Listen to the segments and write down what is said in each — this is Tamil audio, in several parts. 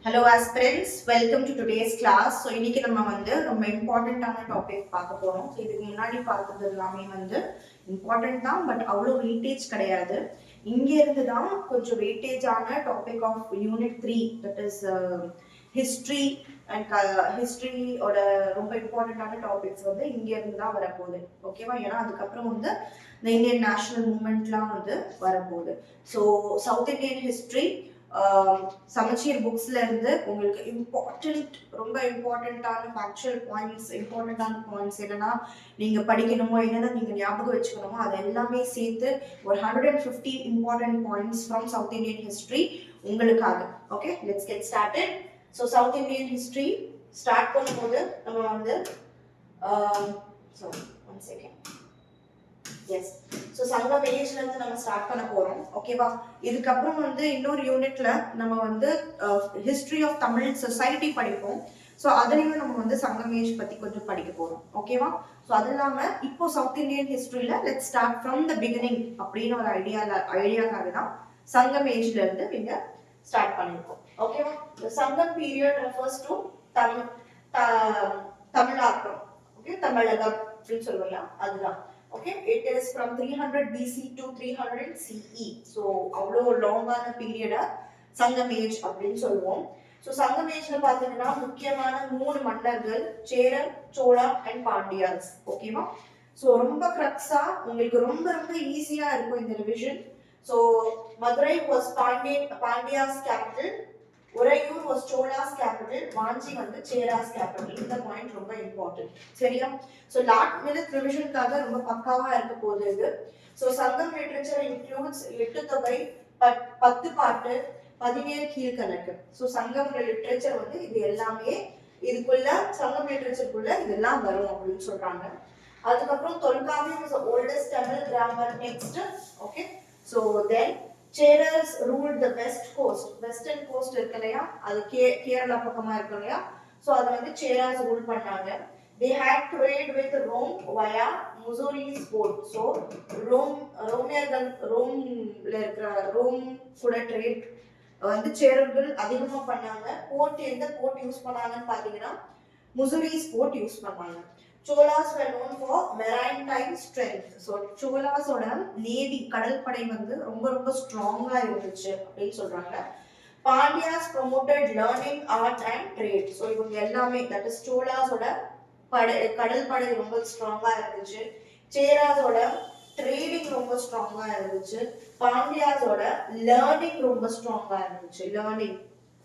Hello aspirants, welcome to today's class. So இன்னைக்கு நம்ம வந்து ரொம்ப இம்பார்ட்டன்ட்டான டாபிக் பார்க்க போறோம். ஸோ இதுக்கு முன்னாடி பார்த்தது எல்லாமே வந்து இம்பார்ட்டன்ட் தான், பட் அவ்வளோ வெயிட்டேஜ் கிடையாது. இங்க இருந்து தான் கொஞ்சம் வெயிட்டேஜான topic of unit 3, that is history and ஹிஸ்ட்ரியோட ரொம்ப இம்பார்ட்டன்டான டாபிக்ஸ் வந்து இங்க இருந்து தான் வரப்போகுது. ஓகேவா? ஏன்னா அதுக்கப்புறம் வந்து இந்த இந்தியன் நேஷனல் மூமெண்ட்லாம் வந்து வரப்போகுது. ஸோ சவுத் இந்தியன் ஹிஸ்ட்ரி சமச்சீர் புக்ஸ்ல இருந்து உங்களுக்கு ரொம்ப இம்பார்ட்டன்டான ஃபேக்சுவல் பாயிண்ட்ஸ், இம்பார்ட்டன்டான பாயிண்ட்ஸ் என்னன்னா நீங்க படிக்கணுமோ, என்னென்ன நீங்க ஞாபகம் வச்சுக்கணுமோ அது எல்லாமே சேர்த்து ஒரு 150 important points from south Indian history உங்களுக்காக. Okay, let's get started. So south Indian history start பண்ணும்போது நம்ம வந்து sorry one second yes so Sangam ஏஜ்ல இருந்து நம்ம ஸ்டார்ட் பண்ண போறோம். ஓகேவா? இதுக்கப்புறம் வந்து இன்னொரு யூனிட்ல நம்ம வந்து ஹிஸ்டரி ஆஃப் தமிழ் சொசைட்டி படிப்போம். ஸோ அதுலயும் நம்ம வந்து சங்கம் ஏஜ் பத்தி கொஞ்சம் படிக்க போறோம். ஓகேவா? ஸோ அது இல்லாம இப்போ சவுத் இந்தியன் ஹிஸ்டரியில let start from the beginning அப்படின்னு ஒரு ஐடியாக்காக தான் சங்கம் ஏஜ்ல இருந்து நீங்க ஸ்டார்ட் பண்ணிருக்கோம். ஓகேவா? சங்கம் பீரியட் ரெஃபர்ஸ் டு தமிழாக்கம். ஓகே, தமிழகம் அப்படின்னு சொல்லுவோம், அதுதான். Okay, it is from 300 BC to 300 CE. So அவ்வளோ லாங்கான பீரியடா சங்கம் ஏஜ் அப்படின்னு சொல்லுவோம். ஸோ சங்கம் ஏஜ்ல பார்த்தீங்கன்னா முக்கியமான 3 மன்னர்கள் சேரர், சோழா அண்ட் பாண்டியாஸ். ஓகேவா? ஸோ ரொம்ப கிரக்ஸா உங்களுக்கு ரொம்ப ரொம்ப ஈஸியா இருக்கும் இந்த revision. So Madurai was Pandyas capital, Uraiyur was Cholas capital, Vanji வந்து சேராஸ் கேபிட்டல். இந்த பாயிண்ட் ரொம்ப இம்பார்ட்டன்ட். சரியா? ஸோ லாஸ்ட் மினிட் ரிவிஷனுக்காக ரொம்ப பக்காவா இருக்க போகுது இது. ஸோ சங்கம் லிட்ரேச்சர் இன்க்ளூட்ஸ் 8 தொகை, 10 பாட்டு, 17 கீழ்கணக்கு. ஸோ சங்கம் லிட்ரேச்சர் வந்து இது எல்லாமே இதுக்குள்ள சங்கம் லிட்ரேச்சருக்குள்ள இதெல்லாம் வரும் அப்படின்னு சொல்றாங்க. அதுக்கப்புறம் Tolkappiyam is oldest Tamil grammar text. Okay, so then Cheras ruled the west coast. Western coast இருக்கு இல்லையா, அது கேரளா பக்கமா இருக்கு இல்லையா, ஸோ அதை வந்து சேராஸ் ரூல் பண்ணாங்க. They had trade with Rome via Mussoories port. So ரோமியர்கள் ரோம்ல இருக்கிற ரோம் கூட ட்ரேட் வந்து சேரர்கள் அதிகமா பண்ணாங்க. போர்ட் எந்த போர்ட் யூஸ் பண்ணாங்கன்னு பாத்தீங்கன்னா முசூரிஸ் போர்ட் யூஸ் பண்ணாங்க. Cholas were known for maritime strength. So Cholas ஓட நேவி கடற்படை வந்து ரொம்ப ரொம்ப ஸ்ட்ராங்கா இருந்துச்சு அப்படின்னு சொல்றாங்க. Pandyas promoted learning, art and trade. So இவங்க எல்லாமே தட் இஸ் Cholas ஓட கடற்படை ரொம்ப ஸ்ட்ராங்கா இருந்துச்சு. Cheras ஓட ட்ரேடிங் ரொம்ப ஸ்ட்ராங்கா இருந்துச்சு. Pandyas ஓட லேர்னிங் ரொம்ப ஸ்ட்ராங்கா இருந்துச்சு. லேர்னிங்,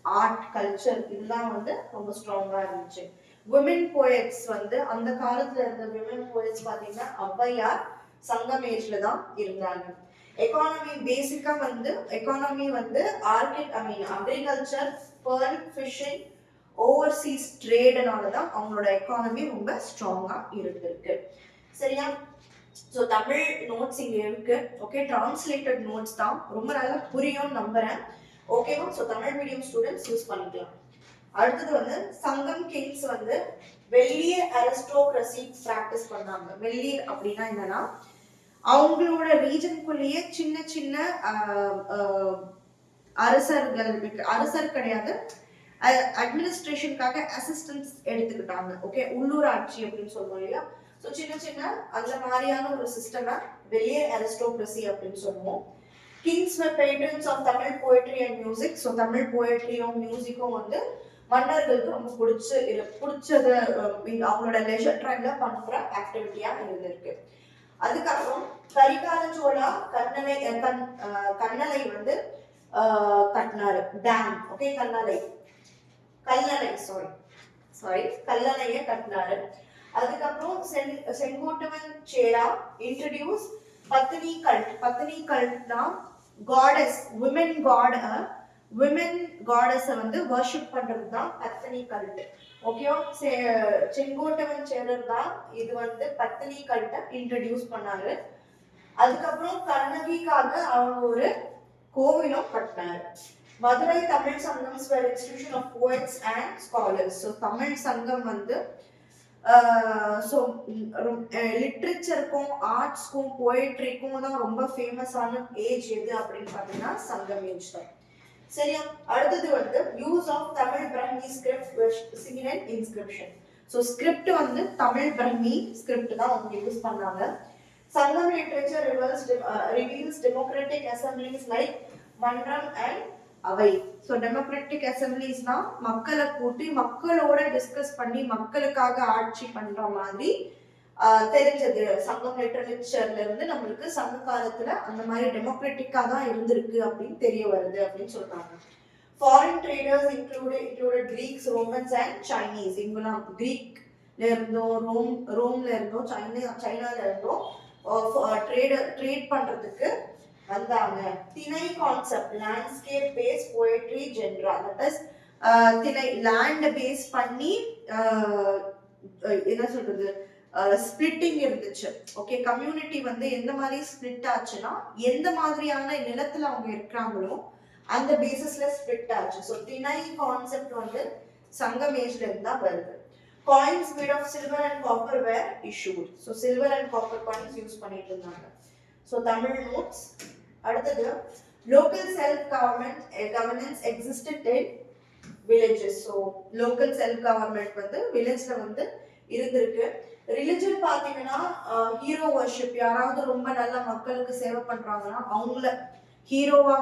ஆர்ட், கல்ச்சர் இதெல்லாம் வந்து ரொம்ப ஸ்ட்ராங்கா இருந்துச்சு. விமன் போயட்ஸ் வந்து அந்த காலத்துல இருந்த விமன் போயட்ஸ் பாத்தீங்கன்னா ஔவையார் சங்கம் ஏஜ்ல தான் இருந்தாங்க. எக்கானமி பேசிக்கா வந்து எக்கானமி வந்து அக்ரிகல்ச்சர், பேர்ல் ஃபிஷிங், ஓவர்சீஸ் ட்ரேட்னால தான் அவங்களோட எக்கானமி ரொம்ப ஸ்ட்ராங்கா இருந்திருக்கு. சரியா? ஸோ தமிழ் நோட்ஸ் இங்க இருக்கு. ஓகே, டிரான்ஸ்லேட்டட் நோட்ஸ் தான், ரொம்ப நல்லா புரியும்னு நம்புறேன். ஓகேவா? So Tamil medium students use பண்ணிக்கலாம். அடுத்தது வந்து சங்கம் கிங்ஸ் வந்து வெள்ளியர் அரிஸ்டோக்ரசி பிராக்டிஸ் பண்ணாங்க. வெள்ளியர் அப்படின்னா என்னன்னா அவங்களோட ரீஜனுக்குள்ளேயே சின்ன சின்ன அரசர் கிடையாது, அட்மினிஸ்ட்ரேஷனுக்காக அசிஸ்டன்ஸ் எடுத்துக்கிட்டாங்க. ஓகே, உள்ளூர் ஆட்சி அப்படின்னு சொல்லுவோம் இல்லையா, ஸோ சின்ன சின்ன அந்த மாதிரியான ஒரு சிஸ்டமை வெள்ளியர் அரிஸ்டோக்ரசி அப்படின்னு சொல்லுவோம். Kings were patrons of Tamil poetry and music. So Tamil போயட்ரியும் மியூசிக்கும் வந்து மன்னர்களுக்கு ரொம்ப பிடிச்சது அவங்களோட லெஷர் டைம்ல பண்ற ஆக்டிவிட்டியா இருந்திருக்கு. அதுக்கப்புறம் கரிகால சோழா கண்ணலை வந்து கட்டினாரு, டேம். ஓகே, கல்லணைய கட்டினாரு. அதுக்கப்புறம் செங்கோட்டுவன் சேரா இன்ட்ரடியூஸ் பத்தினி கல்ட்னா காடஸ், விமன் காடஸை வந்து வர்ஷிப் பண்றது தான் பத்தினி கல்ட். ஓகேவா? செங்கோட்டவன் சேரர் தான் இது வந்து பத்தினி கல்ட்டை இன்ட்ரடியூஸ் பண்ணாரு. அதுக்கப்புறம் கண்ணகிக்காக அவங்க ஒரு கோவிலும் கட்டினாரு. Madurai Tamil Sangam institution of poets and scholars. So Tamil Sangam வந்து ஸோ லிட்ரேச்சருக்கும் ஆர்ட்ஸ்க்கும் போயட்ரிக்கும் தான் ரொம்ப ஃபேமஸான ஏஜ் எது அப்படின்னு பார்த்தீங்கன்னா சங்கம் ஏஜ் தான். சரியா? அடுத்தது வந்து use of Tamil Brahmi script seen in inscription. So script வந்து தமிழ் பிராமி ஸ்கிரிப்ட் தான் அவங்க யூஸ் பண்ணாங்க. சங்கம் literature reveals democratic assemblies like மன்றம் and அவை. ஸோ டெமோக்ராட்டிக் அசம்பிளிஸ்னா மக்களை கூட்டி மக்களோட டிஸ்கஸ் பண்ணி மக்களுக்காக ஆட்சி பண்ற மாதிரி தெரிஞ்சது. சங்கம் லிட்டரேச்சர்ல இருந்து நம்மளுக்கு சங்க காலத்துல அந்த மாதிரி டெமோக்ராட்டிக்கா தான் இருந்திருக்கு அப்படின்னு தெரிய வருது அப்படின்னு சொல்றாங்க. Foreign traders included Greeks, Romans and Chinese. இவங்கெல்லாம் கிரீக்ல இருந்தோம், ரோம்ல இருந்தோம், சைனால இருந்தோம் ட்ரேட் பண்றதுக்கு வந்தாங்க. திணை concept landscape base poetry genre, that is திணை லேண்ட் பேஸ் பண்ணி என்ன சொல்றது ஸ்பிளிட்டிங் இருந்துச்சு. ஓகே, கம்யூனிட்டி வந்து எந்த மாதிரி ஸ்பிளிட் ஆச்சுன்னா எந்த மாதிரியான நிலத்துல அவங்க இருக்கிறாங்களோ அந்த பேசிஸ்ல ஸ்பிளிட் ஆச்சு. ஸோ திணை கான்செப்ட் வந்து சங்கம் ஏஜ்ல இருந்தா வருது. Coins made of silver and copper were issued. So silver and copper coins use பண்ணிட்டு இருந்தாங்க. So Tamil notes. அடுத்தது local self governance existed in villages. So local self government வந்து வில்லேஜ்ல வந்து இருந்திருக்கு. ரிலிஜன் பாத்தீங்கன்னா ஹீரோ வர்ஷிப், யாராவது ரொம்ப நல்லா மக்களுக்கு சேவை பண்றாங்கன்னா அவங்கள ஹீரோவா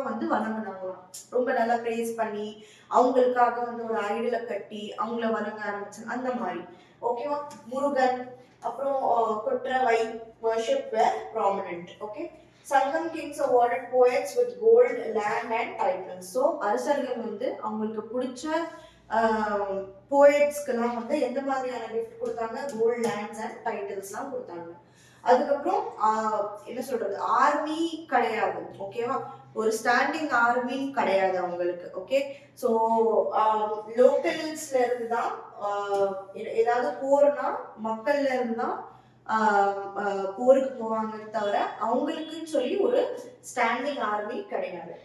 வந்து வணங்கினாங்களாம். ரொம்ப நல்லா பிரேஸ் பண்ணி அவங்களுக்காக வந்து ஒரு ஐடலை கட்டி அவங்கள வணங்க ஆரம்பிச்சாங்க அந்த மாதிரி. ஓகேவா? முருகன் அப்புறம் Korravai worship were prominent. Okay, Sangam kings awarded poets with gold land and titles. So அரசர்கள் வந்து அவங்களுக்கு பிடிச்ச போயட்ஸ்க்கெல்லாம் வந்து எந்த மாதிரியான கிஃப்ட் கொடுத்தாங்க? கோல்ட் லேண்ட்ஸ் அண்ட் டைட்டில்ஸ்லாம் கொடுத்தாங்க. அதுக்கப்புறம் என்ன சொல்றது, ஆர்மி கிடையாது. ஓகேவா? ஒரு ஸ்டாண்டிங் ஆர்மி கிடையாது அவங்களுக்கு. ஓகே, ஸோ லோக்கல்ஸ்ல இருந்து தான் ஏதாவது போர்னா மக்கள்ல இருந்து தான் போருக்கு போவாங்க தவிர அவங்களுக்குன்னு சொல்லி ஒரு ஸ்டாண்டிங் ஆர்மி கிடையாது.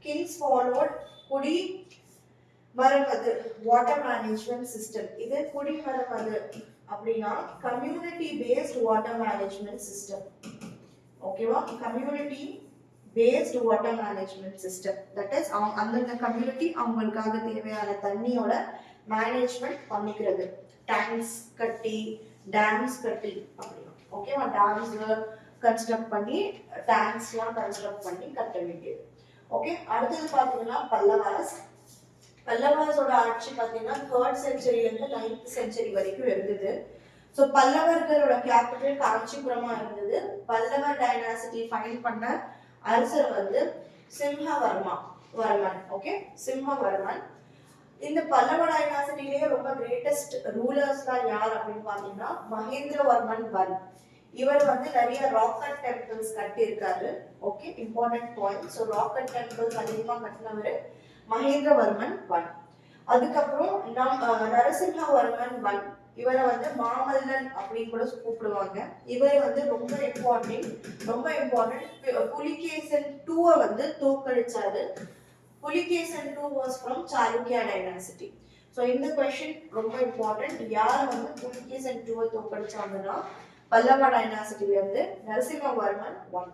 கிங்ஸ் ஃபாலோட் குடி மரமது வாட்டர் மேனேஜ்மெண்ட் சிஸ்டம். இது குடிமரமது அப்படின்னா community based water management system. ஓகேவா? Community based water management system, that is அந்தந்த கம்யூனிட்டி அவங்களுக்காக தேவையான தண்ணியோட மேனேஜ்மெண்ட் பண்ணிக்கிறது. டேங்க்ஸ் கட்டி, டேம்ஸ் கட்டி அப்படின்னா. ஓகேவா? டேம்ஸ் கன்ஸ்ட்ரக்ட் பண்ணி, டேங்க்ஸ்லாம் கன்ஸ்ட்ரக்ட் பண்ணி கட்ட வேண்டியது. ஓகே, அடுத்தது பார்த்தீங்கன்னா பல்லவாஸ். பல்லவாஸோட ஆட்சி பார்த்தீங்கன்னா 3rd செஞ்சுரியில இருந்து 9th செஞ்சுரி வரைக்கும் இருந்தது. ஸோ பல்லவர்களோட கேபிட்டல் காஞ்சிபுரமா இருந்தது. பல்லவர் டைனாசிட்டி ஃபைண்ட் பண்ண அரசர் வந்து சிம்ஹவர்மன். ஓகே, சிம்ஹவர்மன். இந்த பல்லவ டைனாசிட்டிலேயே ரொம்ப கிரேட்டஸ்ட் ரூலர்ஸ் தான் யார் அப்படின்னு பார்த்தீங்கன்னா மகேந்திரவர்மன் 1. இவர் வந்து நிறைய ராக்கட் டெம்பிள்ஸ் கட்டியிருக்காரு. Okay, important point. So rock cut temples அதிகமாக கட்டினவர் மகேந்திரவர்மன் 1. அதுக்கப்புறம் நரசிம்மவர்மன் 1, இவரை வந்து மாமல்லன் அப்படின்னு கூட கூப்பிடுவாங்க. இவர் வந்து ரொம்ப இம்பார்ட்டன்ட் புலிகேசன் 2 வந்து தோற்கடிச்சாரு. Pulakesin 2 was from Chalukya dynasty. So இந்த கொஸ்டின் ரொம்ப இம்பார்ட்டன்ட். யார் வந்து புலிகேசன் 2 தோற்கடிச்சாங்கன்னா பல்லவ டைனாசிட்டில இருந்து நரசிம்மவர்மன் 1.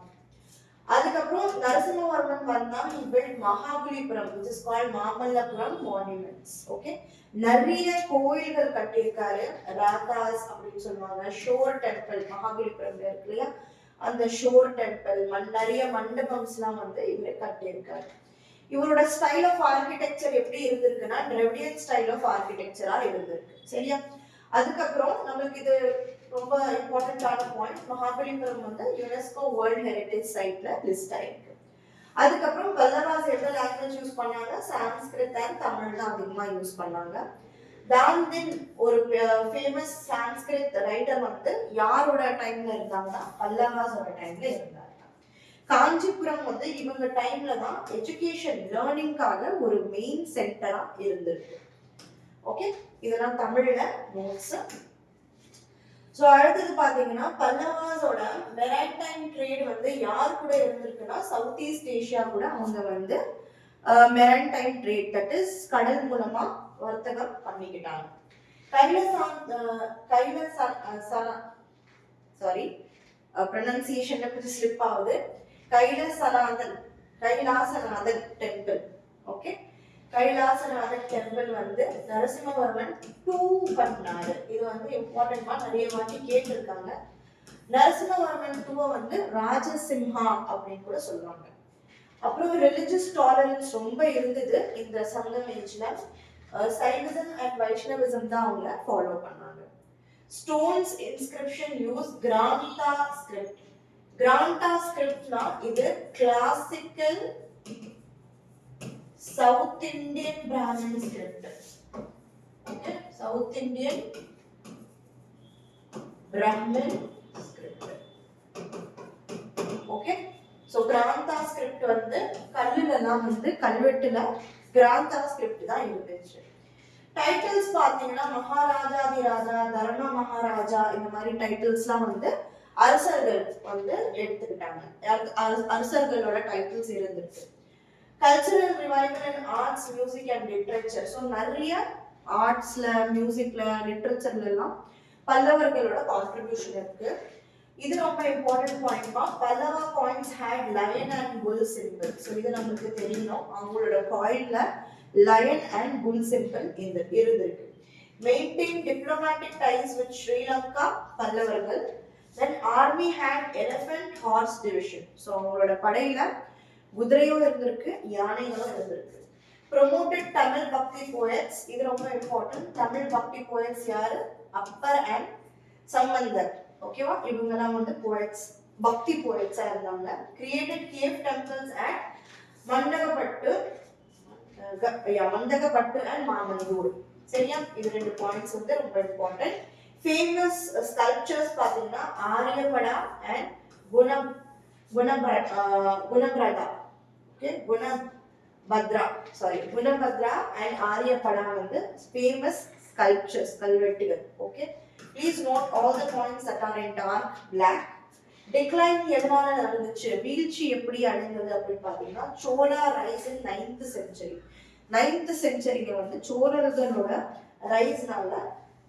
அதுக்கப்புறம் நரசிம்மவர்மன் வந்தா he built Mahabalipuram, which is called Mamallapuram monuments. Okay, நிறைய கோயில்கள் கட்டியிருக்காரு. ராதாஸ் அப்படின்னு சொல்லுவாங்க. ஷோர் டெம்பிள் மகாபலிபுரம்ல இருக்கு இல்லையா, அந்த ஷோர் டெம்பிள் நிறைய மண்டபம்ஸ்லாம் வந்து இவர் கட்டியிருக்காரு. இவரோட ஸ்டைல் ஆஃப் ஆர்கிடெக்சர் எப்படி இருந்திருக்குன்னா டிராவிடியன் ஸ்டைல் ஆஃப் ஆர்கிடெக்சரா இருந்திருக்கு. சரியா? அதுக்கப்புறம் நம்மளுக்கு இது ரொம்ப இம்பார்ட்டன்டான பாயிண்ட், மகாபலிபுரம் வந்து யுனெஸ்கோ வேர்ல்ட் ஹெரிட்டேஜ் சைட்ல லிஸ்ட் ஆயிருக்கு. அதுக்கப்புறம் பல்லவாஸ் எந்த லாங்குவேஜ் யூஸ் பண்ணாங்க? சான்ஸ்கிரிட் அண்ட் தமிழ் தான் அதிகமா யூஸ் பண்ணாங்க. தான்தின் ஒரு ஃபேமஸ் சான்ஸ்கிரிட் ரைட்டர் வந்து யாரோட டைம்ல இருந்தாங்கன்னா பல்லவாஸோட டைம்ல இருந்தாங்க. காஞ்சிபுரம் வந்து இவங்க டைம்ல தான் எஜுகேஷன் லேர்னிங்காக ஒரு மெயின் சென்டரா இருந்திருக்கு. ஓகே, இதெல்லாம் தமிழ்ல நோட்ஸ். ஸோ அடுத்தது பார்த்தீங்கன்னா பல்லவாஸோட மெரைடைம் ட்ரேட் வந்து யார் கூட இருந்திருக்குன்னா சவுத் ஈஸ்ட் ஏஷியா கூட அவங்க வந்து மெரைடைம் ட்ரேட், தட் இஸ் கடல் மூலமா வர்த்தகம் பண்ணிக்கிட்டாங்க. ப்ரொனன்சியேஷன்ல கொஞ்சம் ஸ்லிப் ஆகுது. Kailasanathan Kailasanathar temple. Okay, Kailasanathar temple வந்து நரசிம்மவர்மன் 2 பண்ணாரு. இது வந்து இம்பார்ட்டன்டா நிறைய வாட்டி கேட்டிருக்காங்க. நரசிம்மவர்மன் 2 வந்து ராஜசிம்ஹா அப்படின்னு கூட சொல்லுவாங்க. அப்புறம் ரிலிஜியஸ் டாலரன்ஸ் ரொம்ப இருந்தது இந்த சங்கம் ஏஜ்ல. சைனிசம் அண்ட் வைஷ்ணவிசம் தான் அவங்க ஃபாலோ பண்ணாங்க. Stones inscription use Grantha script. Grantha ஸ்கிரிப்ட்னா இது classical south Indian Brahmin script. Okay, south Indian Brahmin script. Okay, so Grantha script வந்து கல்லுலலாம் வந்து கல்வெட்டுல கிராந்தா ஸ்கிரிப்ட் தான் இருந்துச்சு. டைட்டில்ஸ் பாத்தீங்கன்னா மகாராஜாதி ராஜா, தர்ம மகாராஜா, இந்த மாதிரி டைட்டில்ஸ்லாம் வந்து அரசர்கள் வந்து எடுத்துக்கிட்டாங்க. அரசர்களோட டைட்டில்ஸ் இருந்துருக்கு. Cultural revival and arts, music and literature. So நிறைய ஆர்ட்ஸ்ல, மியூசிக்ல, லிட்ரேச்சர்ல எல்லாம் பல்லவர்களோட கான்ட்ரிபியூஷன் இருக்கு. இது ரொம்ப இம்பார்ட்டன்ட் பாயிண்ட் தான். Pallava coins had lion and bull symbol. So இது நமக்கு தெரியணும். அவங்களோட காயின்ல லயன் அண்ட் புல் சிம்பிள் இருந்திருக்கு. Maintain diplomatic ties with Sri Lanka பல்லவர்கள். Then army had elephant horse division. So அவங்களோட படையில குதிரையும் இருந்திருக்கு, யானைகளும் இருந்திருக்கு. Promoted Tamil Bhakti poets. இது ரொம்ப இம்பார்ட்டன்ட். தமிழ் பக்தி போயட்ஸ் யாரு? அப்பர் அண்ட் சம்பந்தர். ஓகேவா, இவங்கெல்லாம் வந்து போயட்ஸ், பக்தி போயட்ஸா இருந்தாங்க. Created cave temples at Mandagapattu and Mamandur. சரியா, இது 2 பாயிண்ட்ஸ் வந்து ரொம்ப இம்பார்ட்டன்ட். ஃபேமஸ் ஸ்கல்ப்சர்ஸ் பாத்தீங்கன்னா ஆரியபடா அண்ட் குணபிரதா. ஓகே, குணபத்ரா அண்ட் ஆரியபடா வந்து ஃபேமஸ் ஸ்கல்ப்சர்ஸ், கல்வெட்டுகள். Okay, please note all the points that are in dark black. Decline எதனால நடந்துச்சு, வீழ்ச்சி எப்படி அடைந்தது அப்படின்னு பாத்தீங்கன்னா சோழா ரைஸ் இன் 9th century. 9th centuryல வந்து சோழர்களோட ரைஸ்னால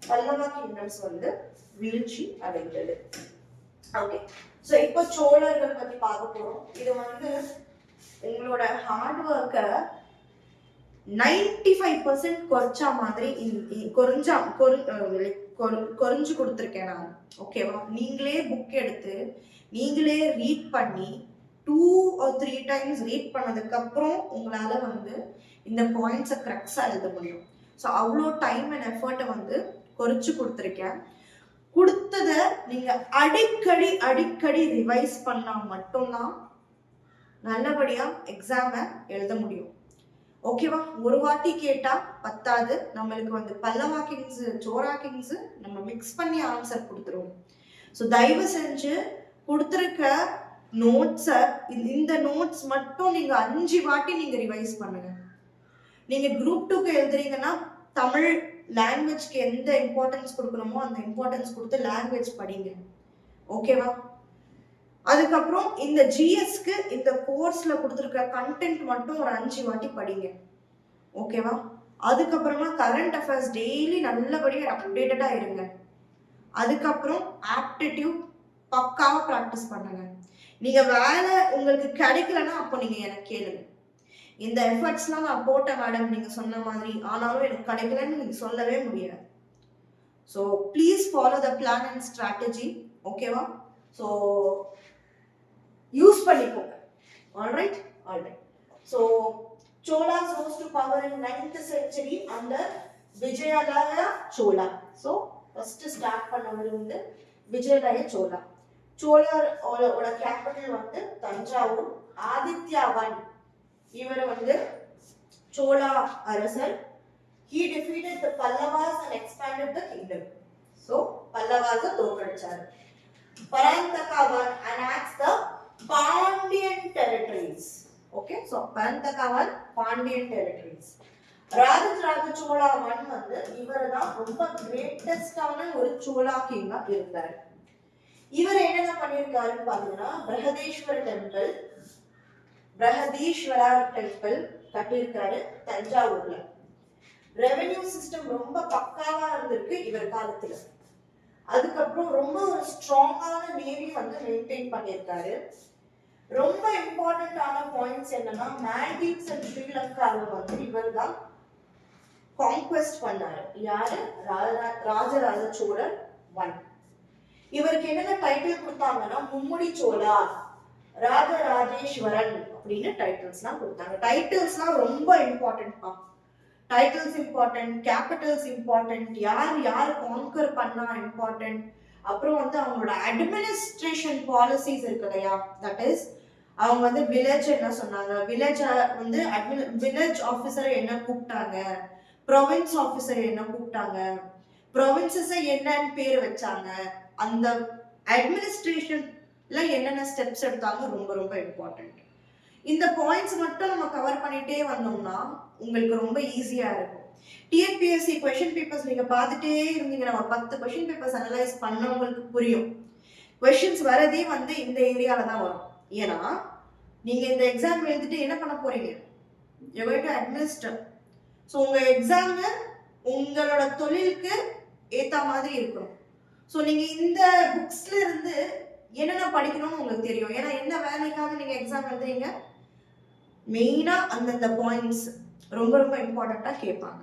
பல்லவ கிங்டம்ஸ் வந்து வீழ்ச்சி அடைந்தது. ஓகே, சோ இப்போ சோழர்கள் பத்தி பார்க்க போறோம். இது வந்து உங்களோட ஹார்ட் ஒர்க்கை 95% குறைச்சா மாதிரி குறைஞ்சு கொடுத்துருக்கேன் நான். ஓகேவா, நீங்களே புக் எடுத்து நீங்களே ரீட் பண்ணி 2 or 3 times ரீட் பண்ணதுக்கு அப்புறம் உங்களால வந்து இந்த பாயிண்ட்ஸை கரெக்டா எழுத முடியும். ஸோ அவ்வளோ டைம் அண்ட் எஃபர்ட்டை வந்து குறைச்சு கொடுத்துருக்கேன். கொடுத்தத நீங்க அடிக்கடி ரிவைஸ் பண்ணா மட்டும்தான் நல்லபடியா எக்ஸாமை எழுத முடியும். ஓகேவா, ஒரு வாட்டி கேட்டா பத்தாது. நம்மளுக்கு வந்து பல்லவா கிங்ஸ், சோழா கிங்ஸ் நம்ம மிக்ஸ் பண்ணி ஆன்சர் கொடுத்துருவோம். ஸோ தயவு செஞ்சு கொடுத்துருக்க நோட்ஸை, இந்த நோட்ஸ் மட்டும் நீங்க 5 வாட்டி நீங்க ரிவைஸ் பண்ணுங்க. நீங்க குரூப் 2க்கு எழுதுறீங்கன்னா தமிழ் லாங்குவேஜ்க்கு எந்த இம்பார்ட்டன்ஸ் கொடுக்கணுமோ அந்த இம்பார்ட்டன்ஸ் கொடுத்து லாங்குவேஜ் படிங்க. ஓகேவா, அதுக்கப்புறம் இந்த ஜிஎஸ்க்கு இந்த கோர்ஸ்ல கொடுத்துருக்க கண்டென்ட் மட்டும் ஒரு 5 வாட்டி படிங்க. ஓகேவா, அதுக்கப்புறமா கரண்ட் அஃபேர்ஸ் டெய்லி நல்லபடியாக அப்டேட்டடா இருங்க. அதுக்கப்புறம் ஆப்டிடியூட் பக்காவா ப்ராக்டிஸ் பண்ணுங்க. நீங்க வேலை உங்களுக்கு கிடைக்கலன்னா அப்போ நீங்க எனக்கு கேளுங்க. இந்த எஃபர்ட்ஸ்லாம் நான் போட்டேன் மேடம் நீங்க சொன்ன மாதிரி, ஆனாலும் எனக்கு கிடைக்கலன்னு நீங்க சொல்லவே முடியாது. So please follow the plan and strategy. ஓகேவா, ஸோ யூஸ் பண்ணிக்கோங்க. Alright. So Cholas rose to power in 9th century under Vijayalaya Chola. So first start பண்ணவர் வந்து விஜயலய சோழா. சோழரோட கேபிட்டல் வந்து தஞ்சாவூர். ஆதித்யாவன் இவர் வந்து சோழா அரசர். He defeated the Pallavas and expanded the kingdom. So Pallavas தோற்கடிச்சார். பராந்தகாவன் annexed the Pandyan territories. Okay, so பராந்தகாவன் Pandyan territories. Rajaraja சோழாவன் வந்து இவர்தான் ரொம்ப கிரேட்டஸ்டான ஒரு சோழா கிங்கா இருந்தார். இவர் என்னென்ன பண்ணியிருக்காருன்னு பாத்தீங்கன்னா பிரகதீஸ்வரா டெம்பிள் கட்டியிருக்காரு தஞ்சாவூர்ல. ரெவென்யூ சிஸ்டம் ரொம்ப பக்காவா இருந்திருக்கு இவர் காலத்துல. அதுக்கப்புறம் ரொம்ப ஒரு ஸ்ட்ராங்கான நேவி வந்து மெயின்டைன் பண்ணியிருக்காரு. ரொம்ப இம்பார்ட்டன்டான பாயிண்ட்ஸ் என்னன்னா, மால்டீவ்ஸ் அண்ட் ஸ்ரீலங்காவை வந்து இவர் தான் கான்குவெஸ்ட் பண்ணாரு. யாரு? ராஜராஜ சோழர் 1. இவருக்கு என்னென்ன டைட்டில் கொடுத்தாங்கன்னா, மும்முடி சோழா, ராஜராஜேஸ்வரன் அப்படின்னு டைட்டில்ஸ்லாம் கொடுத்தாங்க. டைட்டில்ஸ்லாம் ரொம்ப important. Titles important, Capitals important, யார் யார் கான்கர் பண்ணா இம்பார்ட்டன்ட். அப்புறம் வந்து அவங்களோட அட்மினிஸ்ட்ரேஷன் பாலிசிஸ் இருக்கு இல்லையா, தட் இஸ் அவங்க வந்து வில்லேஜ் என்ன சொன்னாங்க, வில்லேஜ் வந்து வில்லேஜ் ஆஃபீஸரை என்ன கூப்பிட்டாங்க, ப்ரொவின்ஸ் ஆஃபீஸர் என்ன கூப்பிட்டாங்க, ப்ரொவின்சஸை என்னன்னு பேர் வச்சாங்க, அந்த அட்மினிஸ்ட்ரேஷன்ல என்னென்ன ஸ்டெப்ஸ் எடுத்தாங்க, ரொம்ப ரொம்ப இம்பார்ட்டன்ட். இந்த பாயிண்ட்ஸ் மட்டும் நம்ம கவர் பண்ணிட்டே வந்தோம்னா உங்களுக்கு ரொம்ப ஈஸியா இருக்கும். டிஎன்பிஎஸ்சி கொஸ்டின் பேப்பர்ஸ் நீங்க பார்த்துட்டே இருந்தீங்கன்னா, ஒரு 10 கொஸ்டின் பேப்பர்ஸ் அனலைஸ் பண்ண உங்களுக்கு புரியும். கொஸ்டின்ஸ் வரதே வந்து இந்த ஏரியால தான் வரும். ஏன்னா நீங்க இந்த எக்ஸாம் எழுதிட்டு என்ன பண்ண போறீங்க, you going to administer. So உங்க எக்ஸாம் உங்களோட தொழிலுக்கு ஏத்த மாதிரி இருக்கணும். ஸோ நீங்க இந்த புக்ஸ்ல இருந்து என்னென்ன படிக்கணும்னு உங்களுக்கு தெரியும். ஏன்னா என்ன வேலைக்காக நீங்க எக்ஸாம் எழுதுறீங்க, மெயினா அந்தந்த பாயிண்ட்ஸ் ரொம்ப ரொம்ப இம்பார்ட்டண்டா கேட்பாங்க.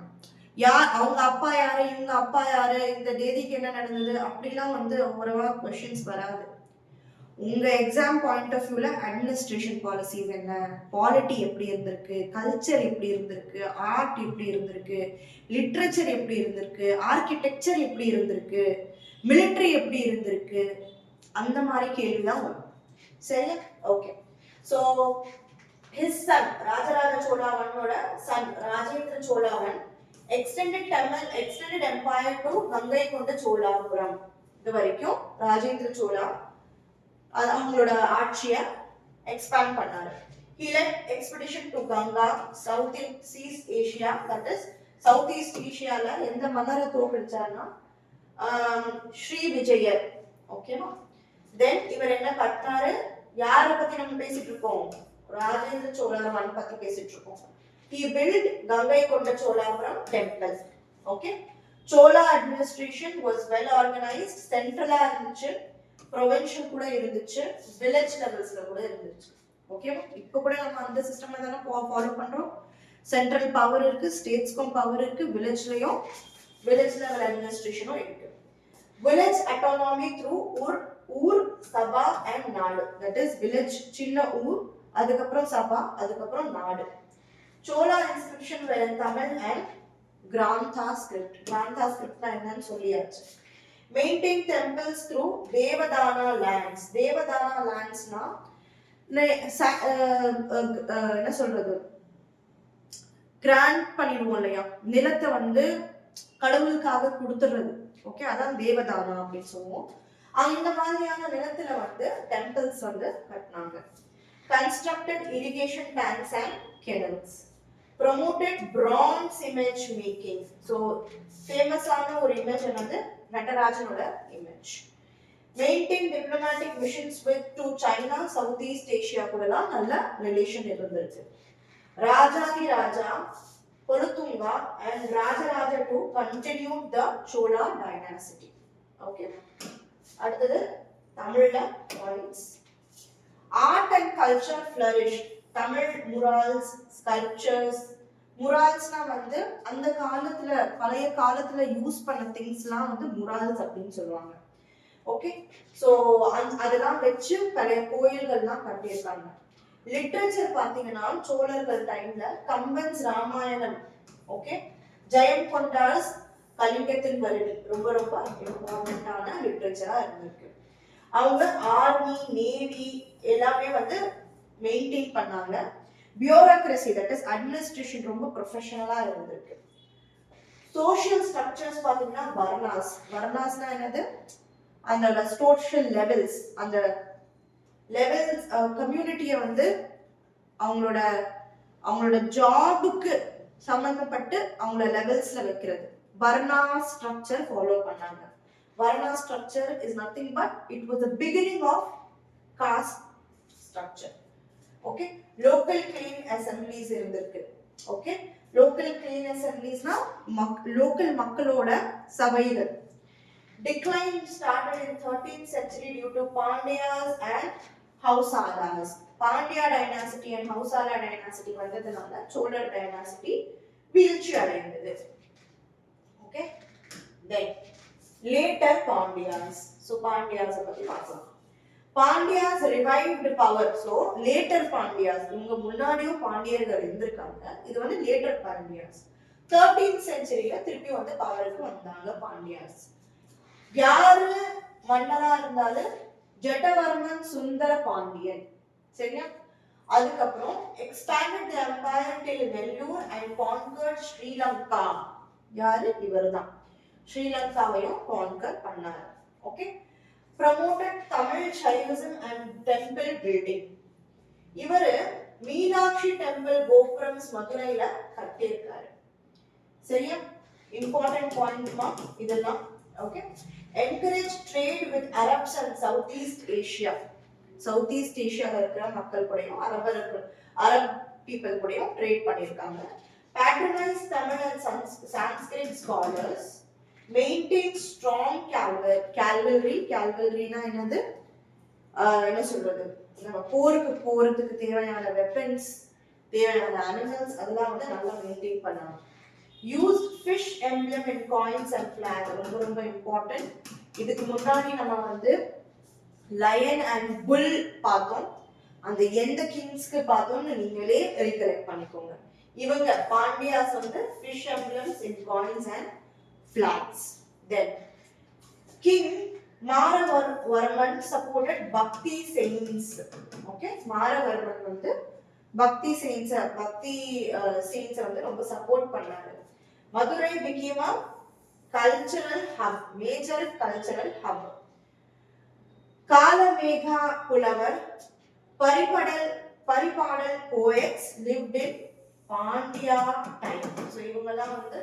யார் அவங்க அப்பா யாரு, இவங்க அப்பா யாரு, இந்த தேதிக்கு என்ன நடந்தது அப்படிலாம் வந்து அவ்வளவா கொஸ்டின்ஸ் வராது. உங்க எக்ஸாம் பாயிண்ட் ஆஃப் வியூல அட்மினிஸ்ட்ரேஷன் பாலிசிஸ் என்ன, பாலிட்டி எப்படி இருந்திருக்கு, கல்ச்சர் எப்படி இருந்திருக்கு, ஆர்ட் எப்படி இருந்திருக்கு, லிட்ரேச்சர் எப்படி இருந்திருக்கு, ஆர்கிடெக்சர் எப்படி இருந்திருக்கு, மிலிட்ரி எப்படி இருந்திருக்கு, அந்த மாதிரி கேள்விதான் வரும். சரியா? Okay. So his son Rajaraja சோழாவனோட சன் ராஜேந்திர சோழாவன் extended empire to Gangai Konda Cholapuram. இது வரைக்கும் ராஜேந்திர சோழா அவங்களோட ஆட்சியை எக்ஸ்பேண்ட் பண்ணாரு. He led expedition to Ganga, Southeast Asia, that is Southeast Asiaல எந்த மன்னரை தோற்கடிச்சாருன்னா ஸ்ரீ விஜயர். ஓகேவா? தென் இவர் என்ன கட்டினாரு, யாரை பத்தி நம்ம பேசிட்டு இருக்கோம், ராஜேந்திர சோழன் பத்தி பேசிட்டு இருக்கோம். He built Ganga Konda Cholapuram temple. Okay, Chola administration was well organized, centralா இருந்துச்சு, ப்ரொவின்ஷியல் கூட இருந்துச்சு, வில்லேஜ் லெவல்ஸ்ல கூட இருந்துச்சு. ஓகேவா? இப்போ கூட நம்ம அந்த சிஸ்டம்ல தானே ஃபாலோ பண்றோம். சென்ட்ரல் பவர் இருக்கு, ஸ்டேட்ஸ்க்கும் பவர் இருக்கு, வில்லேஜ்லயும் வில்லேஜ் லெவல் அட்மினிஸ்ட்ரேஷனும் இருக்கு. வில்லேஜ் அட்டானமி த்ரூ ஊர், சபா அண்ட் நாடு. தட் இஸ் வில்லேஜ் சின்ன ஊர், அதுக்கப்புறம் சபா, அதுக்கப்புறம் நாடு. சோலா inscription were in Tamil and Grantha script. Grantha script என்னன்னு சொல்லியாச்சு. Maintain temples through Devadana lands. Devadana landsனா என்ன சொல்றது, கிராண்ட் பண்ணிடுவோம் இல்லையா, நிலத்தை வந்து கடவுளுக்காக கொடுத்துடுறது. ஓகே, அதான் தேவதானா அப்படின்னு சொல்லுவோம். அந்த மாதிரியான நிலத்துல வந்து டெம்பிள்ஸ் வந்து கட்டினாங்க. Constructed irrigation tanks and canals. Promoted bronze image making. So famous ஆன ஒரு இமேஜ் வந்து நடராஜனோட image. Maintain diplomatic missions with to China, Southeast Asia கூடலாம் நல்ல ரிலேஷன் இருந்திருக்கு. ராஜாதி ராஜா Polutunga and Rajaraja II continued the Chola dynasty. Okay. அடுத்தது தமிழ்ல points. Art and culture flourished. Tamil murals, sculptures. Muralsனா வந்து அந்த காலத்துல பழைய காலத்துல யூஸ் பண்ண திங்ஸ்லாம் வந்து murals அப்படின்னு சொல்லுவாங்க. ஓகே, ஸோ அதெல்லாம் வச்சு பழைய கோயில்கள்லாம் கட்டியிருக்காங்க. லிட்ரேச்சர் பார்த்தீங்கன்னா சோழர்கள் டைம்ல கம்பன்ஸ் ராமாயணம், ஓகே, ஜெயம் கொண்டாஸ் கலிங்கத்தின் வருணி ரொம்ப ரொம்ப இம்பார்ட்டன்டான லிட்ரேச்சரா இருந்திருக்கு. அவங்க ஆர்மி, நேவி எல்லாமே வந்து மெயின்டைன் பண்ணாங்க. பியூரோக்ரசி, தட் இஸ் அட்மினிஸ்ட்ரேஷன் ரொம்ப ப்ரொஃபஷனலா இருந்திருக்கு. சோஷியல் ஸ்ட்ரக்சர்ஸ் பார்த்தீங்கன்னா வர்ணாஸ்னா என்னது, அந்த சோஷியல் லெவல்ஸ், அந்த லெவல்ஸ் கம்யூனிட்டியை வந்து அவங்களோட ஜாபுக்கு சம்பந்தப்பட்டு அவங்கள லெவல்ஸ்ல வைக்கிறது. வர்ணா ஸ்ட்ரக்சர் ஃபாலோ பண்ணாங்க. Varna structure is nothing but it was the beginning of caste structure. Okay, local clean assemblies இருந்திருக்கு. ஓகே, லோக்கல் கிளீன் அசெம்பிளிஸ்னா லோக்கல் மக்களோட சபைகள். Decline started in 13th century due to Pandyas and Housalas. Pandya dynasty and Hoysala dynasty வந்ததுனால சோழர் டைனாசிட்டி வீழ்ச்சி அடைந்தது. Okay, then later Pandyas. So பாண்டியாஸை பத்தி பார்க்கலாம். Pandyas revived power. So later Pandyas, இவங்க முன்னாடியும் பாண்டியர்கள் இருந்திருக்காங்க, இது வந்து லேட்டர் பாண்டியாஸ். 13th செஞ்சுரியில திருப்பி வந்து பவருக்கு வந்தாங்க பாண்டியாஸ். யாரு மன்னரா இருந்தாலும் ஜட்டவர்மன் சுந்தர பாண்டியன், சரியா? அதுக்கப்புறம் expanded the empire till Vellore and conquered Sri Lanka. யாரு? இவர்தான் ஸ்ரீலங்காவையும் கான்கர் பண்ணாரு. Okay, promoted Tamil Shaivism and temple building. இவரு மீனாட்சி டெம்பிள் கோபுரம்ஸ் மதுரையில கட்டியிருக்காரு, சரியா? இம்பார்ட்டன்ட் பாயிண்ட்மா இதெல்லாம். Okay, encourage trade with Arabs and Southeast Asia. South east ஏஷியாவில் இருக்கிற மக்கள் கூடயும் அரப் பீப்புள் கூடயும் ட்ரேட் பண்ணியிருக்காங்க. Patronise Tamil and Sanskrit scholars, maintain strong cavalry. கேல்வரினா என்னது? என்ன சொல்றது, நம்ம போருக்கு போறதுக்கு தேவையான வெப்பன்ஸ், தேவையான அனிமல்ஸ் அதெல்லாம் வந்து நல்லா மெயின்டைன் பண்ணாங்க. Use fish emblem in coins and flag, ரொம்ப ரொம்ப இம்பார்ட்டன்ட். இதுக்கு முன்னாடி நம்ம வந்து லயன் அண்ட் புல் பார்த்தோம், அந்த எந்த கிங்ஸ்க்கு பார்த்தோம்னு நீங்களே ரீகலெக்ட் பண்ணிக்கோங்க. இவங்க பாண்டியாஸ் வந்து fish emblems in coins and flags. Then king Maravarman supported Bhakti saints. Okay, Maravarman வந்து பக்தி செயின்ஸை வந்து ரொம்ப சப்போர்ட் பண்ணாரு. Madurai became a cultural hub, major cultural hub. காலமேகா புலவர், Paripadal poets lived in Pandya time. So இவங்கெல்லாம் வந்து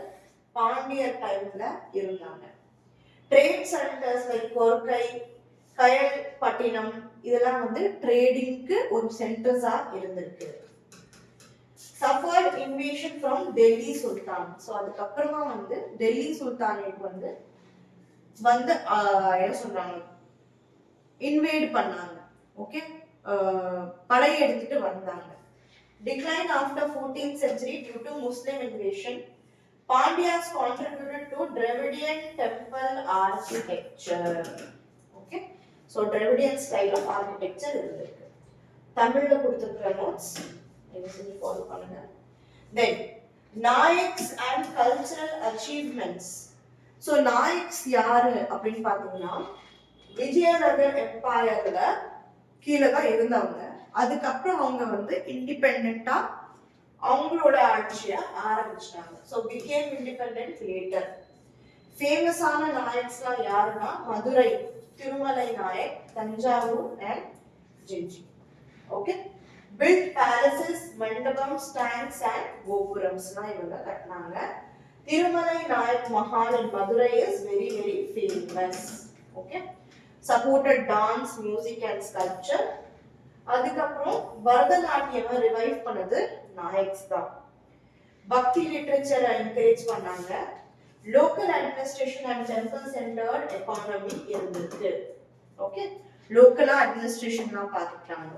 பாண்டியர் டைம்ல இருந்தாங்க. ட்ரேட் சென்டர்ஸ் லைக் கொர்க்கை, கயல்பட்டினம் இதெல்லாம் வந்து ட்ரேடிங்க்கு ஒரு சென்டர்ஸா இருந்திருக்கு. Suffered invasion from Delhi Sultan. So அதுக்கப்புறமா வந்து டெல்லி சுல்தானேட் வந்து என்ன சொல்றாங்க, இன்வேட் பண்ணாங்க. ஓகே, படையெடுத்துட்டு வந்தாங்க. Decline after 14th century due to Muslim invasion. Pandyas contributed to Dravidian temple architecture. Okay, so Dravidian style of architecture இருந்திருக்கு. தமிழ்ல கொடுத்திருக்கிற நோட்ஸ் நீங்க செஞ்சு ஃபாலோ பண்ணுங்க. Then Nayaks and cultural achievements. So Nayaks யாரு அப்படின்னு பாத்தீங்கன்னா விஜயநகர் எம்பையர்ல கீழே தான் இருந்தாங்க. அதுக்கப்புறம் அவங்க வந்து இண்டிபெண்டா அவங்களோட ஆட்சியை ஆரம்பிச்சிட்டாங்க. So became independent later. ஃபேமஸான நாயக்ஸ்லாம் யாருன்னா Madurai Thirumalai Nayak, Thanjavur and Gingee. Okay, built palaces, mandapam, stands and கோபுரம்ஸ்லாம் இவங்க கட்டினாங்க. Thirumalai Nayak Mahal in Madurai is very very famous. Okay, supported dance, music and sculpture. அதுக்கப்புறம் பரதநாட்டியம் ரிவைவ் பண்ணது நாயக்ஸ் தான். பக்தி லிட்டரேச்சரை என்கரேஜ் பண்ணாங்க. Local administration and temple centred economy இருந்திருக்கு. ஓகே, லோக்கலா அட்மினிஸ்ட்ரேஷன்லாம் பார்த்துட்டாங்க.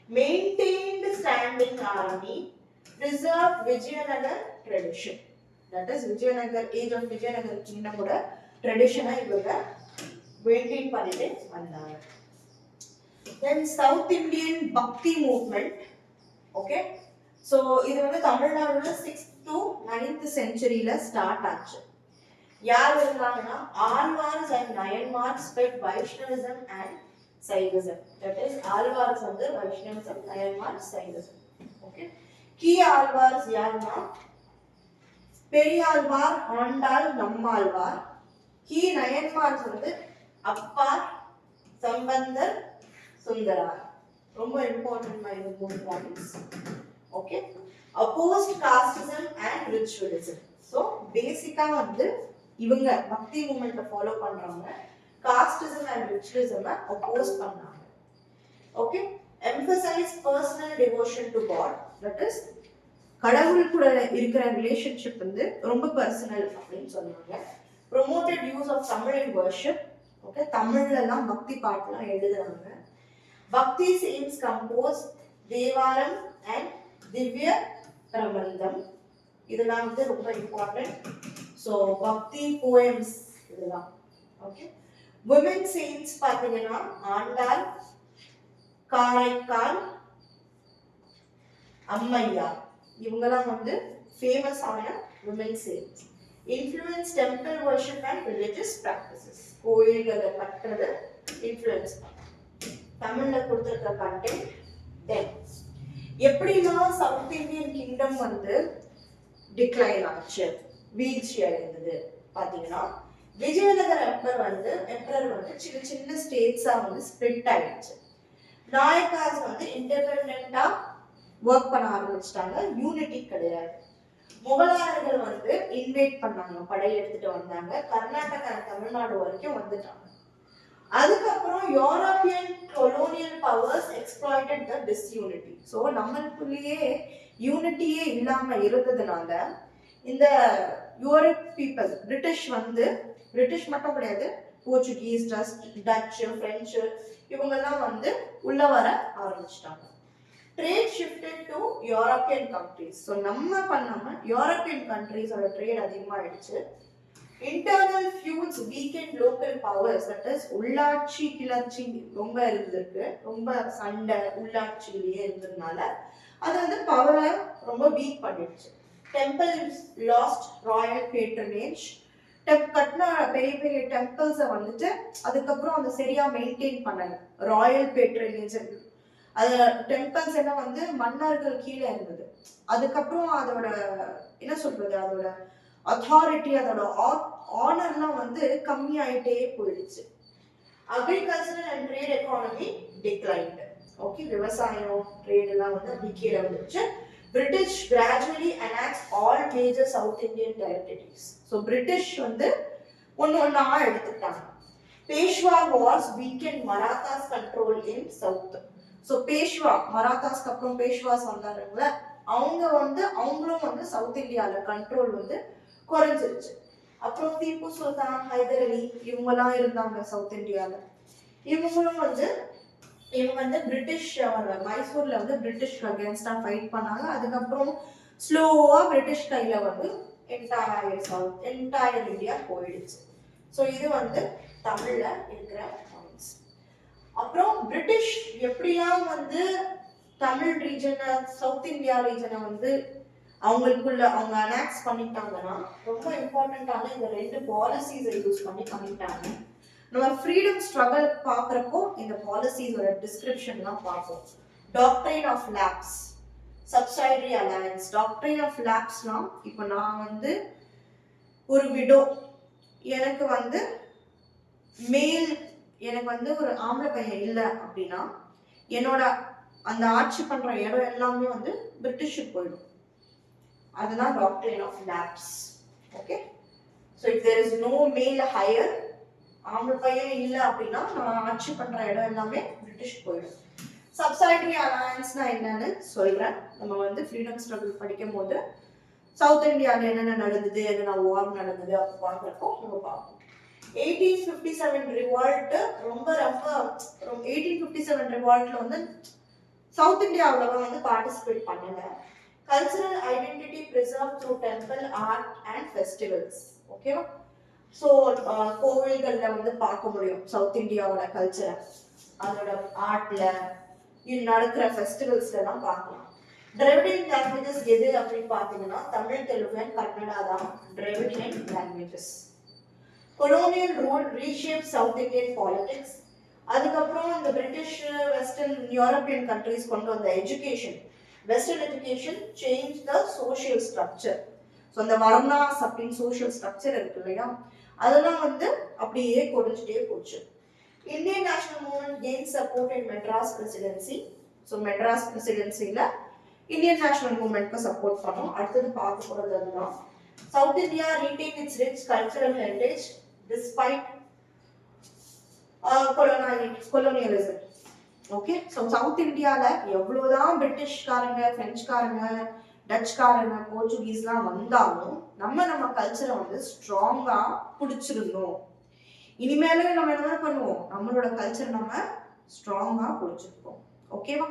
Maintained standing army, preserve Vijayanagar tradition. That is Vijayanagar age of Vijayanagar கிங்டமோட ட்ரெடிஷனை இவங்க மெயின்டைன் பண்ணிட்டு வந்தாங்க. Then South Indian Bhakti movement. Okay, so இது வந்து தமிழ்நாடுல 6th to 9th centuryல ஸ்டார்ட் ஆச்சு. யார் இருந்தாங்கன்னா Alvars and Nayanmars spread Vaishnavism and Shaivism. That is Alvars வந்து வைஷ்ணவிசம், நயன்மார்ஸ் சைவிசம். ஓகே, கீ ஆழ்வார்ஸ் யாருன்னா பெரியாழ்வார், ஆண்டாள், நம்மாழ்வார். கீ நயன்மார்ஸ் வந்து அப்பார், சம்பந்தர், சுந்தரார். ரொம்ப இம்பார்ட்டன்ட் இந்த 3 points. Okay, opposed casteism and ritualism. So பேசிக்கா வந்து இவங்க பக்தி மூமெண்ட்டை ஃபாலோ பண்றவங்க காஸ்டிசம் அண்ட் ரிச்சுவலிசமை அப்போஸ் பண்ணாங்க. Okay, emphasize personal devotion to God. that is கடவுள் கூட இருக்கிற ரிலேஷன்ஷிப் வந்து ரொம்ப பர்சனல் அப்படின்னு சொன்னாங்க. promoted use of Tamil in worship. Okay, தமிழ்ல எல்லாம் பக்தி பாட்டுலாம் எழுதுறாங்க. பக்தி saints composed Thevaram and Divya Prabandham. இதெல்லாம் வந்து ரொம்ப இம்பார்ட்டன்ட். ஸோ பக்தி போயம்ஸ் இதெல்லாம். ஓகே, விமன் செயின்ட்ஸ் பார்த்தீங்கன்னா ஆண்டாள், காரைக்கால் அம்மையா, இவங்கெல்லாம் வந்து ஃபேமஸ் ஆன women saints. Influence temple worship and religious practices. கோயில்களை கட்டுறது இன்ஃப்ளூயன்ஸ். தமிழ்ல கொடுத்துருக்க கண்டென்ட். தென் எப்படின்னா சவுத் இந்தியன் கிங்டம் வந்து டிக்ளைன் ஆச்சு, வீழ்ச்சி அடைந்தது பாத்தீங்கன்னா, விஜயநகர எம்பரர் வந்து சின்ன சின்ன ஸ்டேட்ஸா வந்து ஸ்பிளிட் ஆயிடுச்சு. நாயக்காஸ் வந்து இண்டிபெண்டா ஒர்க் பண்ண ஆரம்பிச்சிட்டாங்க, யூனிட்டி கிடையாது. முகலாயர்கள் வந்து இன்வைட் பண்ணாங்க, படையெடுத்துட்டு வந்தாங்க, கர்நாடகா தமிழ்நாடு வரைக்கும் வந்துட்டாங்க. அதுக்கப்புறம் யூரோப்பியன் கொலோனியல் பவர்ஸ் எக்ஸ்ப்ளாய்டட் த டிஸ்யூனிட்டி. ஸோ நம்மளுக்குள்ளேயே யூனிட்டியே இல்லாம இருந்ததுனால இந்த யூரோப் பீப்புள், பிரிட்டிஷ் மட்டும் கிடையாது, போர்ச்சுகீஸ், டச்சு, பிரெஞ்சு இவங்கெல்லாம் வந்து உள்ள வர ஆரம்பிச்சிட்டாங்க. Trade shifted to European countries. So நம்ம பண்ணாம யூரோப்பியன் கண்ட்ரீஸோட ட்ரேட் அதிகமாகிடுச்சு. Internal feuds weakened local powers, that is உள்ளாட்சி கிளர்ச்சி ரொம்ப இருந்திருக்கு, ரொம்ப சண்டை உள்ளாட்சியிலேயே இருந்ததுனால அது வந்து பவரை ரொம்ப வீக் பண்ணிடுச்சு. Temples last Royal patronage. கட்டின பெரிய பெரிய டெம்பிள்ஸை வந்துட்டு அதுக்கப்புறம் அந்த சரியா மெயின்டைன் பண்ணல. ராயல் பேட்ரனேஜ், அது டெம்பிள்ஸ் எல்லாம் வந்து மன்னர்கள் கீழே இருந்தது. அதுக்கப்புறம் அதோட என்ன சொல்றது, அதோட அத்தாரிட்டி, அதோட ஆனர்லாம் வந்து கம்மியாயிட்டே போயிடுச்சு. Agricultural and trade economy declined. Okay, விவசாயம் ட்ரேட் எல்லாம் வந்து அப்படி கீழே வந்துச்சு. British gradually annex all major south Indian territories. So British வந்து ஒன்னா எடுத்துட்டாங்க. Peshwa wars weakened Marathas control in south. So Peshwa, மராத்தாஸ்க்கு அப்புறம் பேஷ்வாஸ் வந்தாருங்கள, அவங்களும் வந்து சவுத் இந்தியால கண்ட்ரோல் வந்து குறைஞ்சிருச்சு. அப்புறம் திப்பு சுல்தான், ஹைதர் அலி இவங்கெல்லாம் இருந்தாங்க சவுத் இந்தியால. இவங்க வந்து பிரிட்டிஷ் மைசூர்ல வந்து பிரிட்டிஷ் அகேன்ஸ்டா ஃபைட் பண்ணாங்க. அதுக்கப்புறம் ஸ்லோவா பிரிட்டிஷ் கையில வந்து என்டையர் இந்தியா போயிடுச்சு. ஸோ இது வந்து தமிழ்ல இருக்கிற பாயிண்ட்ஸ். அப்புறம் பிரிட்டிஷ் எப்படிலாம் வந்து தமிழ் ரீஜனை, சவுத் இந்தியா ரீஜனை வந்து அவங்களுக்குள்ள அவங்க அனெக்ஸ் பண்ணிட்டாங்கன்னா, ரொம்ப இம்பார்ட்டன்டான இந்த ரெண்டு பாலிசிஸை யூஸ் பண்ணிட்டாங்க. நம்ம ஃப்ரீடம் ஸ்ட்ரகிள் பார்க்குறப்போ இந்த பாலிசிஸோட டிஸ்கிரிப்ஷன்லாம் பார்ப்போம். Doctrine of lapse, subsidiary alliance. Doctrine of லேப்ஸ்னா, இப்போ நான் வந்து ஒரு விடோ, எனக்கு வந்து ஒரு ஆம்பளை பையன் இல்லை அப்படின்னா என்னோட அந்த ஆட்சி பண்ற இடம் எல்லாமே வந்து பிரிட்டிஷுக்கு போயிடும். அதுதான் doctrine of lapse. Okay, so if there is no male heir, ஆம்பளை பையன் இல்லை அப்படின்னா நான் ஆட்சி பண்ற இடம் எல்லாமே பிரிட்டிஷ் போயிடும். சப்சைடரி அலையன்ஸ்னா என்னன்னு சொல்றேன். நம்ம வந்து ஃப்ரீடம் ஸ்ட்ரகிள் படிக்கும் போது சவுத் இந்தியாவில் என்னென்ன நடந்தது, என்னென்ன வார் நடந்தது அப்போ பார்க்குறப்போ நம்ம பார்ப்போம். 1857 ரிவால்ட் ரொம்ப 1857 ரிவால்ட்ல வந்து சவுத் இந்தியா அவ்வளவா வந்து பார்ட்டிசிபேட் பண்ணல. Cultural identity preserve through temple art and festivals. ஓகேவா? ஸோ கோவில்களில் வந்து பார்க்க முடியும் சவுத் இந்தியாவோட கல்ச்சரை, அதோட ஆர்ட்ல நடக்கிற ஃபெஸ்டிவல்ஸ்லாம் பார்க்கலாம். டிராவிடியன் லாங்குவேஜஸ் எது அப்படின்னு பார்த்தீங்கன்னா தமிழ், தெலுங்கு அண்ட் கன்னடா தான் Dravidian languages. Colonial rule reshape south Indian politics. அதுக்கப்புறம் இந்த பிரிட்டிஷ், வெஸ்டர்ன், யூரோப்பியன் கண்ட்ரிஸ் கொண்டு வந்த education, western education change the social structure. So அந்த வர்ணாஸ் அப்படின்னு சோஷியல் ஸ்ட்ரக்சர் இருக்கு இல்லையா, அதெல்லாம் வந்து அப்படியே குறைஞ்சிட்டே போச்சு. Indian national movement gain support in Madras presidency. So Madras பிரசிடென்சியில் இந்தியன் நேஷனல் மூவ்மெண்ட்க்கு சப்போர்ட் பண்ணோம். அடுத்தது பார்க்க போகிறது அதுதான். South India retain its rich cultural heritage despite colonialism. Okay, so south இந்தியாவில் எவ்வளோதான் பிரிட்டிஷ்காரங்க, பிரெஞ்சுக்காரங்க, டச்சுக்காரங்க, போர்ச்சுகீஸ்லாம் வந்தாலும் நம்ம கல்ச்சரை வந்து ஸ்ட்ராங்காக பிடிச்சிருந்தோம். இனிமேலே நம்ம என்ன பண்ணுவோம், நம்மளோட கல்ச்சரை நம்ம ஸ்ட்ராங்காக பிடிச்சிருப்போம். ஓகேவா?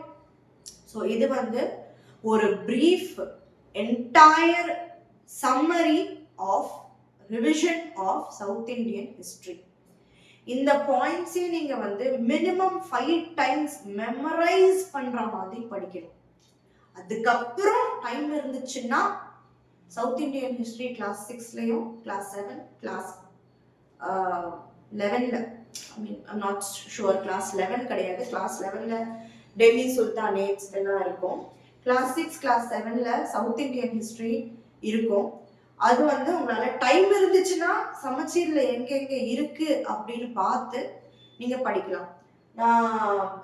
ஸோ ஸோ இது வந்து ஒரு brief entire summary of revision of South Indian history. இந்த பாயிண்ட்ஸையும் நீங்க வந்து மினிமம் 5 டைம்ஸ் மெமரைஸ் பண்ற மாதிரி படிக்கணும். அதுக்கப்புறம் டைம் இருந்துச்சுன்னா சவுத் இந்தியன் ஹிஸ்டரி கிளாஸ் 6லயும் கிளாஸ் 7 கிளாஸ் 11ல I mean I'm not sure class 11 கிடையாது, கிளாஸ் 11ல டெல்லி சுல்தானேட்ஸ் எல்லாம் இருக்கும். கிளாஸ் 6 கிளாஸ் 7ல சவுத் இந்தியன் ஹிஸ்டரி இருக்கும். அது வந்து உங்களால டைம் இருந்துச்சுன்னா சமச்சீர்ல எங்கெங்க இருக்கு அப்படின்னு பார்த்து நீங்க படிக்கலாம்.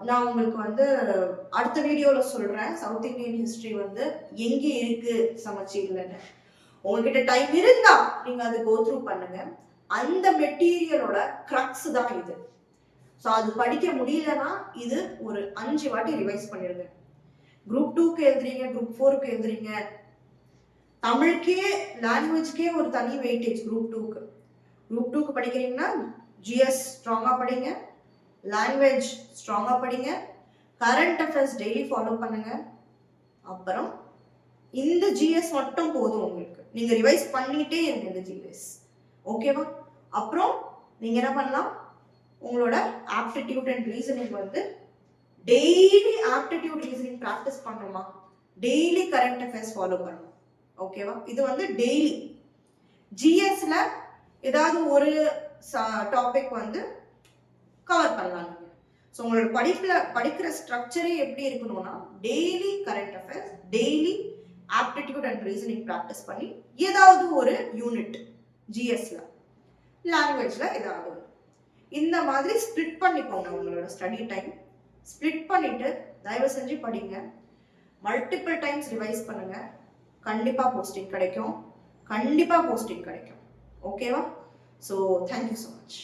நான் உங்களுக்கு வந்து அடுத்த வீடியோல சொல்றேன் சவுத் இந்தியன் ஹிஸ்டரி வந்து எங்க இருக்கு சமச்சீர்லன்னு. உங்ககிட்ட டைம் இருந்தா நீங்க அதை கோ த்ரூ பண்ணுங்க. அந்த மெட்டீரியலோட கிரக்ஸ் தான் இது. ஸோ அது படிக்க முடியலன்னா இது ஒரு 5 வாட்டி ரிவைஸ் பண்ணிடுங்க. குரூப் 2க்கு எழுதுறீங்க, குரூப் 4க்கு எழுதுறீங்க, தமிழுக்கே லாங்குவேஜ்க்கே ஒரு தனி வெயிட்டேஜ் குரூப் 2க்கு. குரூப் 2க்கு படிக்கிறீங்கன்னா ஜிஎஸ் ஸ்ட்ராங்கா படிங்க, லாங்குவேஜ் ஸ்ட்ராங்கா படிங்க, கரண்ட் அஃபேர்ஸ் டெய்லி ஃபாலோ பண்ணுங்க. அப்புறம் இந்த ஜிஎஸ் மட்டும் போதும் உங்களுக்கு, நீங்க ரிவைஸ் பண்ணிட்டே இருங்க இந்த ஜிஎஸ். ஓகேவா? அப்புறம் நீங்க என்ன பண்ணலாம், உங்களோட ஆப்டிடியூட் அண்ட் ரீசனிங் வந்து டெய்லி ஆப்டிடியூட் ரீசனிங் ப்ராக்டிஸ் பண்ணணுமா, டெய்லி கரண்ட் அஃபேர்ஸ் ஃபாலோ பண்ணணும். ஓகேவா? இது வந்து டெய்லி. ஜிஎஸ்ல ஏதாவது ஒரு டாபிக் வந்து கவர் பண்ணலாம் நீங்க. ஸோ உங்களோட படிக்கிற ஸ்ட்ரக்சரே எப்படி இருக்கணும்னா daily current affairs, daily aptitude and reasoning practice பண்ணி ஏதாவது ஒரு யூனிட் ஜிஎஸ்ல, லாங்குவேஜ்ல ஏதாவது இந்த மாதிரி ஸ்ப்ளிட் பண்ணிக்கோங்க. உங்களோட ஸ்டடி டைம் ஸ்ப்ளிட் பண்ணிட்டு தயவு செஞ்சு படிங்க. மல்டிபிள் டைம்ஸ் ரிவைஸ் பண்ணுங்க. கண்டிப்பா போஸ்டிங் கிடைக்கும், கண்டிப்பா போஸ்டிங் கிடைக்கும். ஓகேவா? So thank you so much.